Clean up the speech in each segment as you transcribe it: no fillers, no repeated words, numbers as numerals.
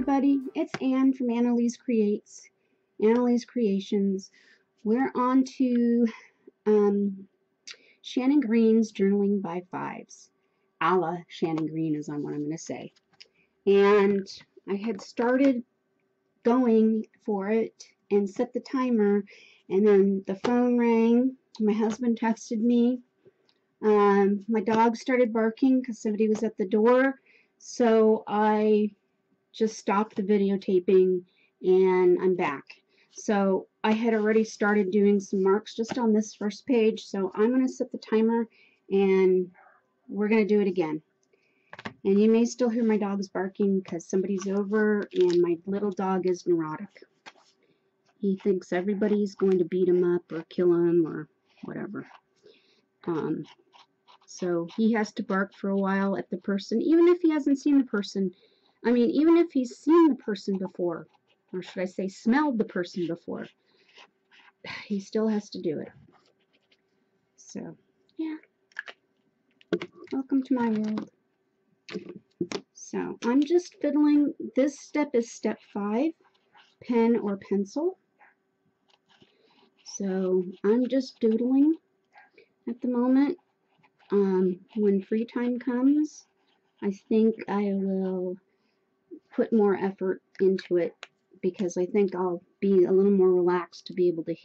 everybody, it's Ann from Annalise Creations. We're on to Shannon Green's Journaling by 5's. A la Shannon Green is on what I'm going to say. And I had started going for it and set the timer, and then the phone rang. My husband texted me. My dog started barking because somebody was at the door, so I just stopped the videotaping and I'm back. So I had already started doing some marks just on this first page, so I'm going to set the timer and we're going to do it again. And you may still hear my dogs barking because somebody's over, and my little dog is neurotic. He thinks everybody's going to beat him up or kill him or whatever. So he has to bark for a while at the person, even if he hasn't seen the person. I mean, even if he's seen the person before, or should I say smelled the person before, he still has to do it. So, yeah. Welcome to my world. So, I'm just fiddling. This step is step 5, pen or pencil. So, I'm just doodling at the moment. When free time comes, I think I will put more effort into it, because I think I'll be a little more relaxed to be able to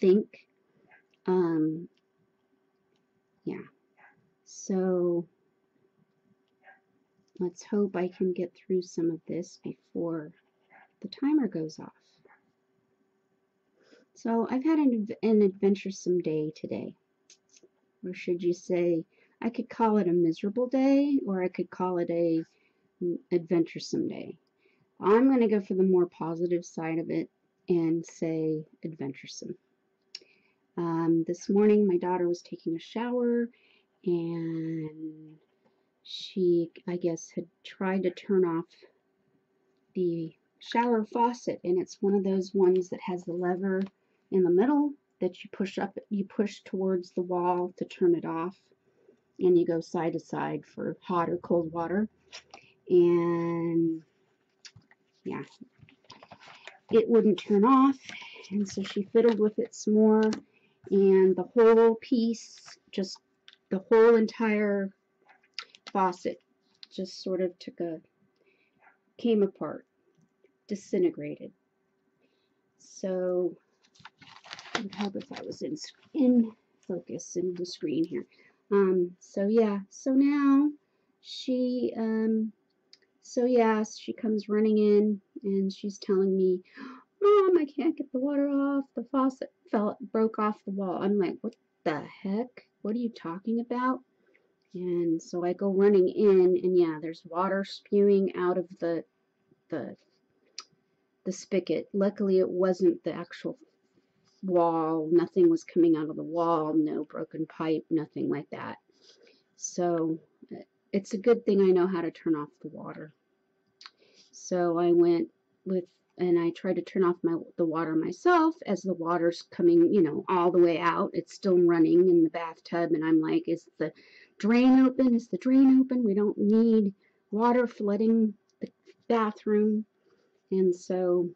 think. Yeah. So let's hope I can get through some of this before the timer goes off. So I've had an adventuresome day today. Or should you say, I could call it a miserable day, or I could call it a adventuresome day. I'm going to go for the more positive side of it and say adventuresome. This morning my daughter was taking a shower, and she, I guess, had tried to turn off the shower faucet, and it's one of those ones that has the lever in the middle that you push towards the wall to turn it off, and you go side to side for hot or cold water. And yeah, it wouldn't turn off, and so she fiddled with it some more, and the whole piece, just the whole entire faucet just sort of came apart, disintegrated. So it would help if I was in focus in the screen here. So yeah, so now she she comes running in and she's telling me, Mom, I can't get the water off. The faucet broke off the wall. I'm like, what the heck? What are you talking about? And so I go running in, and yeah, there's water spewing out of the spigot. Luckily, it wasn't the actual wall. Nothing was coming out of the wall. No broken pipe, nothing like that. So it's a good thing I know how to turn off the water. So I went and I tried to turn off the water myself. As the water's coming, all the way out, it's still running in the bathtub, and I'm like, is the drain open? Is the drain open? We don't need water flooding the bathroom. And so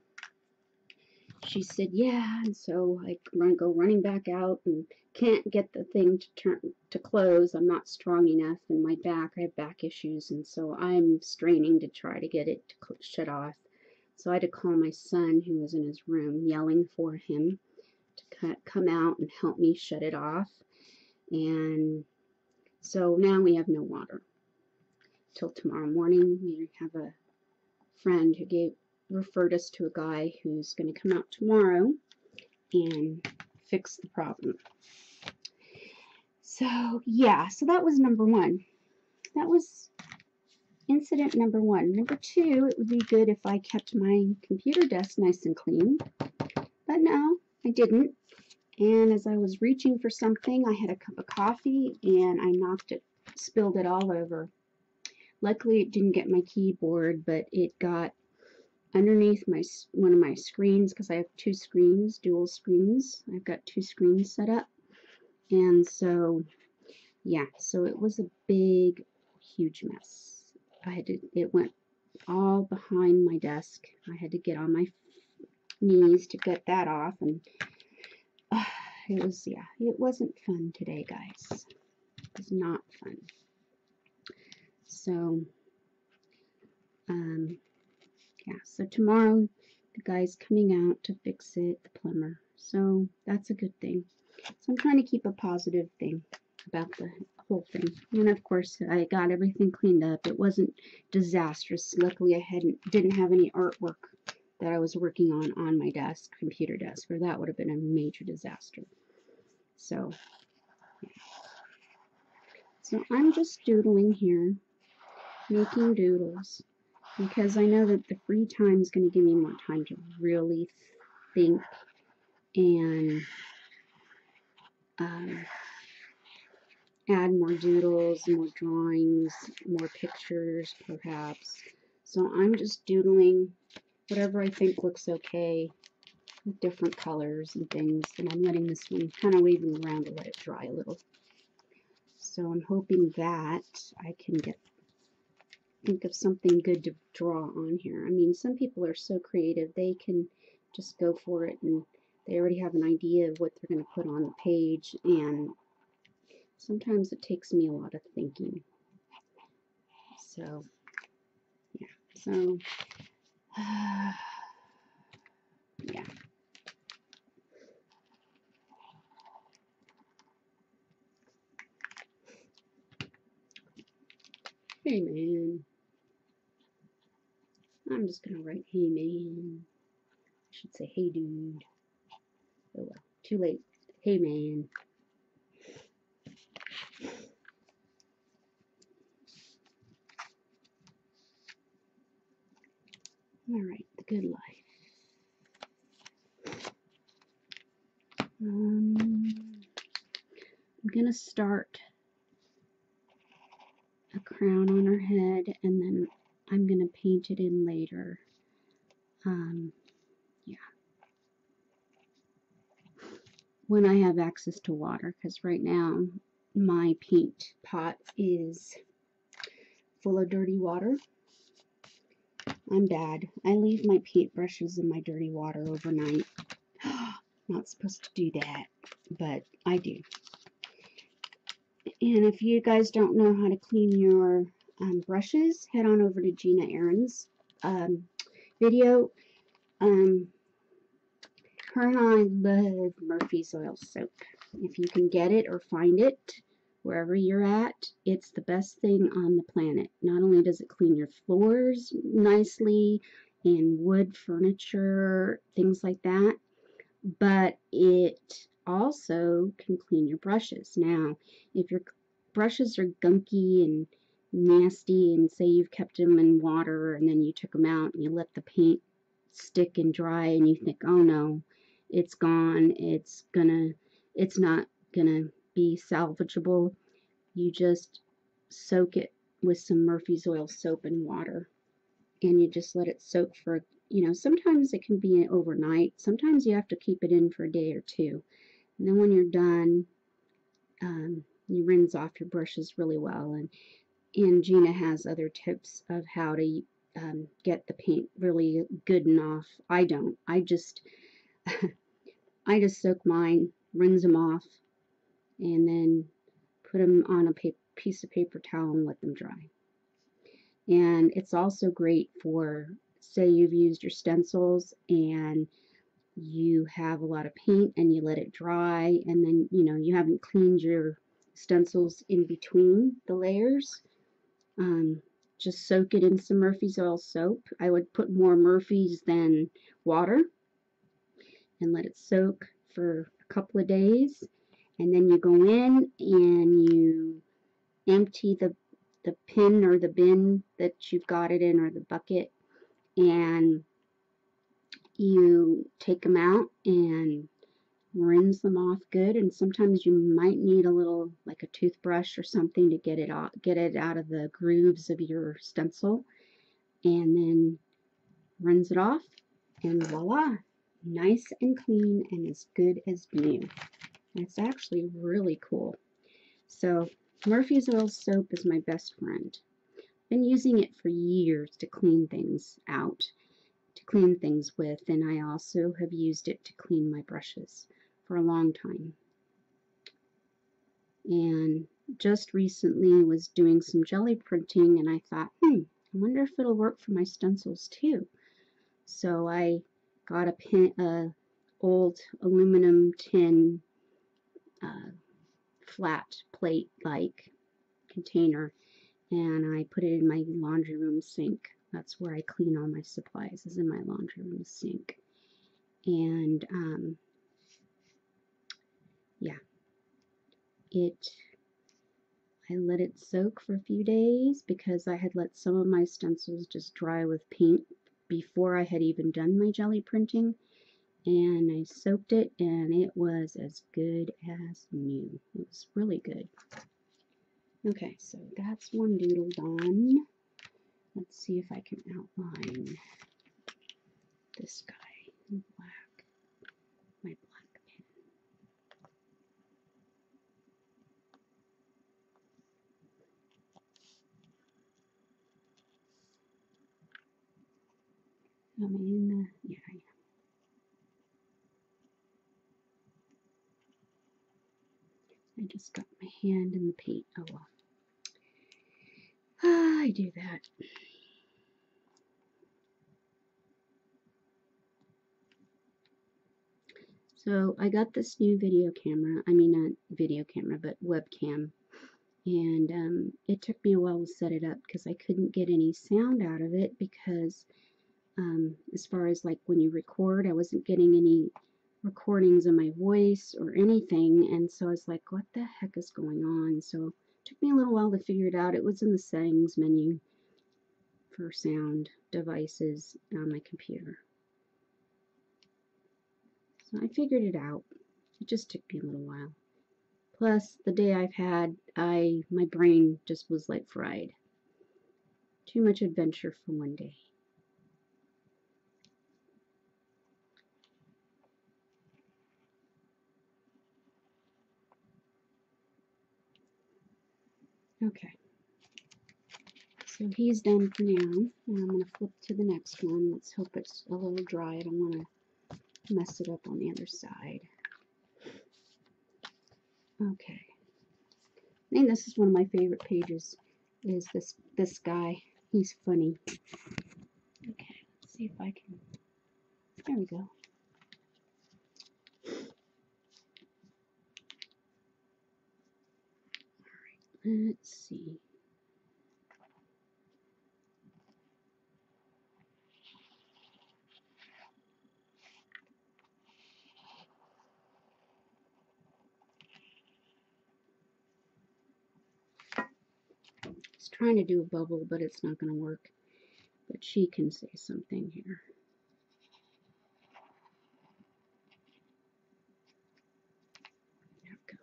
she said, yeah. And so I go running back out and can't get the thing to close. I'm not strong enough, and my back, I have back issues, and so I'm straining to try to get it to shut off. So I had to call my son, who was in his room, yelling for him to come out and help me shut it off. And so now we have no water till tomorrow morning. We have a friend who referred us to a guy who's going to come out tomorrow and fix the problem. So yeah, so that was number 1. That was incident number 1. Number 2, it would be good if I kept my computer desk nice and clean, but no, I didn't. And as I was reaching for something, I had a cup of coffee and I spilled it all over. Luckily, it didn't get my keyboard, but it got underneath one of my screens, because I have 2 screens, dual screens. I've got 2 screens set up. And so, yeah, so it was a big, huge mess. It went all behind my desk. I had to get on my knees to get that off, and it was, yeah, it wasn't fun today, guys. It was not fun. So, yeah, so tomorrow the guy's coming out to fix it, the plumber. So that's a good thing. So I'm trying to keep a positive thing about the whole thing. And of course, I got everything cleaned up. It wasn't disastrous. Luckily, I didn't have any artwork that I was working on my desk, computer desk, or that would have been a major disaster. So, yeah. So I'm just doodling here, making doodles, because I know that the free time is going to give me more time to really think and add more doodles, more drawings, more pictures, perhaps. So I'm just doodling whatever I think looks okay with different colors and things, and I'm letting this one kind of waving around to let it dry a little. So I'm hoping that I can think of something good to draw on here. I mean, some people are so creative, they can just go for it, and they already have an idea of what they're going to put on the page, and sometimes it takes me a lot of thinking. So, yeah. So, yeah. Hey, man. I'm just going to write, hey, man. I should say, hey, dude. Oh, well. Too late. Hey, man. All right. The good life. I'm going to start a crown on her head, and then I'm going to paint it in later. Yeah. When I have access to water, because right now my paint pot is full of dirty water. I'm bad. I leave my paintbrushes in my dirty water overnight. Not supposed to do that, but I do. And if you guys don't know how to clean your brushes, head on over to Gina Aaron's video. Her and I love Murphy's Oil Soap. If you can get it or find it, wherever you're at, it's the best thing on the planet. Not only does it clean your floors nicely and wood furniture, things like that, but it also can clean your brushes. Now, if your brushes are gunky and nasty, and say you've kept them in water and then you took them out and you let the paint stick and dry, and you think, oh no, it's gone, it's not gonna be salvageable, you just soak it with some Murphy's Oil soap and water, and you just let it soak for, sometimes it can be overnight, sometimes you have to keep it in for a day or two, and then when you're done, you rinse off your brushes really well, and Gina has other tips of how to get the paint really good enough. I don't. I just soak mine, rinse them off, and then put them on a piece of paper towel and let them dry. And it's also great for, say you've used your stencils and you have a lot of paint and you let it dry, and then you haven't cleaned your stencils in between the layers. Just soak it in some Murphy's Oil soap. I would put more Murphy's than water and let it soak for a couple of days, and then you go in and you empty the bin or the bin that you've got it in, or the bucket, and you take them out and rinse them off good. And sometimes you might need a little, like a toothbrush or something, to get it out of the grooves of your stencil, and then rinse it off, and voila, nice and clean and as good as new. It's actually really cool. So Murphy's Oil soap is my best friend. been using it for years to clean things out, to clean things with, and I also have used it to clean my brushes for a long time. And just recently was doing some jelly printing, and I thought, I wonder if it'll work for my stencils too. So I got a old aluminum tin flat plate like container, and I put it in my laundry room sink. That's where I clean all my supplies, is in my laundry room sink. And yeah, I let it soak for a few days because I had let some of my stencils just dry with paint before I had even done my jelly printing. And I soaked it, and it was as good as new. It was really good. Okay, so that's one doodle done. Let's see if I can outline this guy in black. My black pen. Am I in the... Yeah, I am. I just got my hand in the paint. Oh well. I do that. So I got this new video camera. I mean, not video camera, but webcam. And it took me a while to set it up because I couldn't get any sound out of it because as far as like when you record, I wasn't getting any recordings of my voice or anything. And so I was like, what the heck is going on? So it took me a little while to figure it out. It was in the settings menu for sound devices on my computer. So I figured it out. It just took me a little while. Plus, the day I've had, my brain just was like fried. Too much adventure for one day. Okay. So he's done for now. And I'm going to flip to the next one. Let's hope it's a little dry. I don't want to mess it up on the other side. Okay. I think this is one of my favorite pages, is this guy. He's funny. Okay, let's see if I can. There we go. Alright, let's see. He's trying to do a bubble, but it's not going to work. But she can say something here. There we go.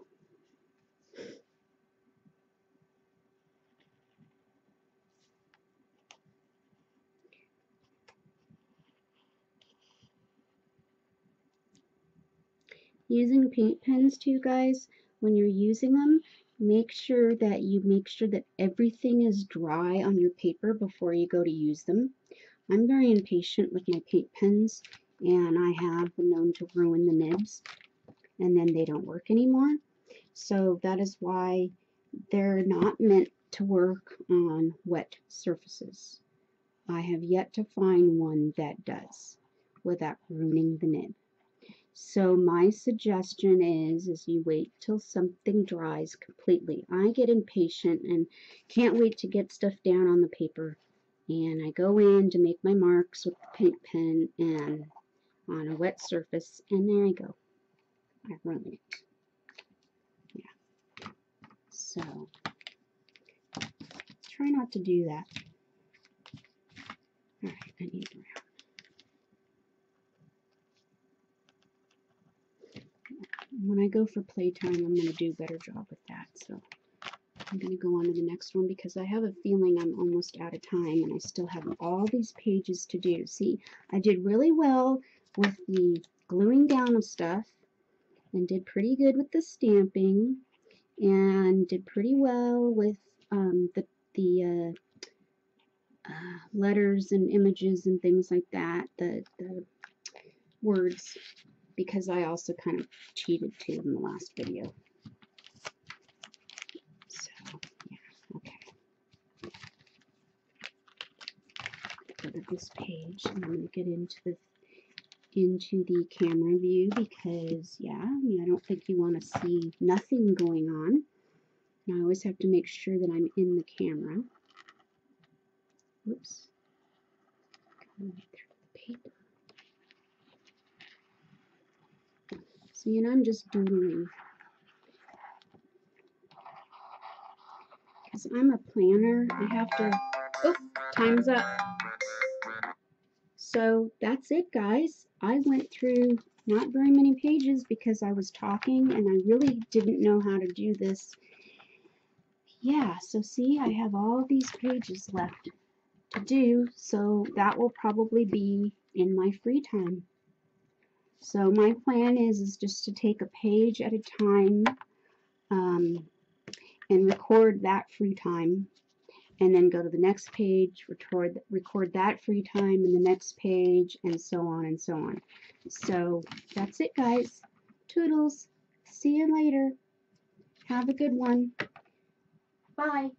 Using paint pens too, guys, when you're using them, make sure that everything is dry on your paper before you go to use them. I'm very impatient with my paint pens, and I have been known to ruin the nibs, and then they don't work anymore. So that is why they're not meant to work on wet surfaces. I have yet to find one that does without ruining the nib. So my suggestion is you wait till something dries completely. I get impatient and can't wait to get stuff down on the paper. And I go in to make my marks with the paint pen and on a wet surface, and there I go. I ruin it. Yeah. So try not to do that. Alright, I need brown. When I go for playtime, I'm going to do a better job with that. So I'm going to go on to the next one because I have a feeling I'm almost out of time and I still have all these pages to do. See, I did really well with the gluing down of stuff and did pretty good with the stamping and did pretty well with the letters and images and things like that, the words, because I also kind of cheated too in the last video. So, yeah, okay. Go to this page, and I'm going to get into the camera view because, yeah, I don't think you want to see nothing going on. And I always have to make sure that I'm in the camera. Oops. Going through the paper. See, and I'm just doodling. Because I'm a planner, I have to... Oh, time's up. So that's it, guys. I went through not very many pages because I was talking and I really didn't know how to do this. Yeah, so see, I have all these pages left to do, so that will probably be in my free time. So my plan is just to take a page at a time and record that free time, and then go to the next page, record that free time in the next page, and so on and so on. So that's it, guys. Toodles. See you later. Have a good one. Bye.